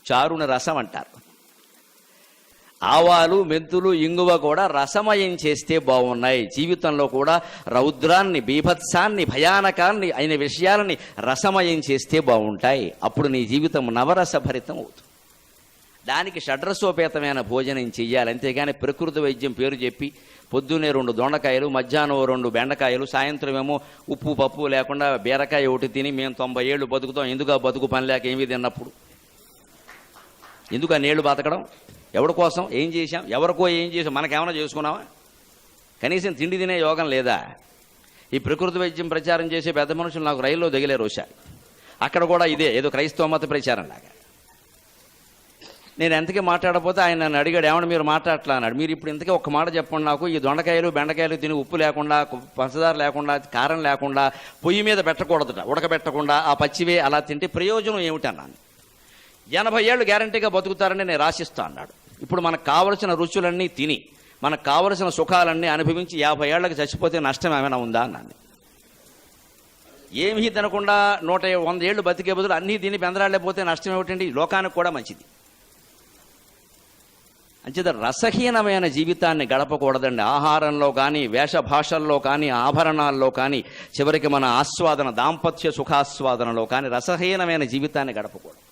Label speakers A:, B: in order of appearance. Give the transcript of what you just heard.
A: చారుని రసం అంటారు. ఆవాలు, మెంతులు, ఇంగువ కూడా రసమయం చేస్తే బాగున్నాయి. జీవితంలో కూడా రౌద్రాన్ని, బీభత్సాన్ని, భయానకాన్ని అయిన విషయాలని రసమయం చేస్తే బాగుంటాయి. అప్పుడు నీ జీవితం నవరసభరితం అవుతుంది. దానికి షడ్రసోపేతమైన భోజనం చెయ్యాలి. అంతేగాని ప్రకృతి వైద్యం పేరు చెప్పి పొద్దున్నే 2 దొండకాయలు, మధ్యాహ్నం 2 బెండకాయలు, సాయంత్రం ఏమో ఉప్పు పప్పు లేకుండా బీరకాయ ఒకటి తిని మేము 90 ఏళ్ళు బతుకుతాం. ఎందుకు ఆ బతుకు పని లేక ఏమీ తిన్నప్పుడు? ఎందుకు ఆ నీళ్లు బతకడం? ఎవరి కోసం ఏం చేశాం? ఎవరికో ఏం చేసాం? మనకేమైనా చేసుకున్నావా? కనీసం తిండి తినే యోగం లేదా? ఈ ప్రకృతి వైద్యం ప్రచారం చేసే పెద్ద మనుషులు నాకు రైల్లో దిగలేరు ఒకసారి. అక్కడ కూడా ఇదే ఏదో క్రైస్తవ మత ప్రచారం లాగా. నేను ఎంతకీ మాట్లాడకపోతే ఆయన నన్ను అడిగాడు, ఏమన్నా మీరు మాట్లాడట్లా అన్నాడు. మీరు ఇప్పుడు ఇంతకీ ఒక్క మాట చెప్పండి నాకు, ఈ దొండకాయలు బెండకాయలు తిని ఉప్పు లేకుండా, పంచదార లేకుండా, కారం లేకుండా, పొయ్యి మీద పెట్టకూడదుట, ఉడకబెట్టకుండా ఆ పచ్చివే అలా తింటే ప్రయోజనం ఏమిటన్నాను. 80 ఏళ్ళు గ్యారంటీగా బతుకుతారని నేను రాసిస్తా అన్నాడు. ఇప్పుడు మనకు కావలసిన రుచులన్నీ తిని, మనకు కావలసిన సుఖాలన్నీ అనుభవించి 50 ఏళ్ళకి చచ్చిపోతే నష్టం ఏమైనా ఉందా అన్నాను. ఏమీ తినకుండా 100 ఏళ్ళు బతికే బదులు అన్నీ తిని బెందరాళ్ళపోతే నష్టం ఏమిటండి? లోకానికి కూడా మంచిది. అంచేత రసహీనమైన జీవితాన్ని గడపకూడదండి. ఆహారంలో కానీ, వేషభాషల్లో కానీ, ఆభరణాల్లో కానీ, చివరికి మన ఆస్వాదన, దాంపత్య సుఖాస్వాదనలో కానీ రసహీనమైన జీవితాన్ని గడపకూడదు.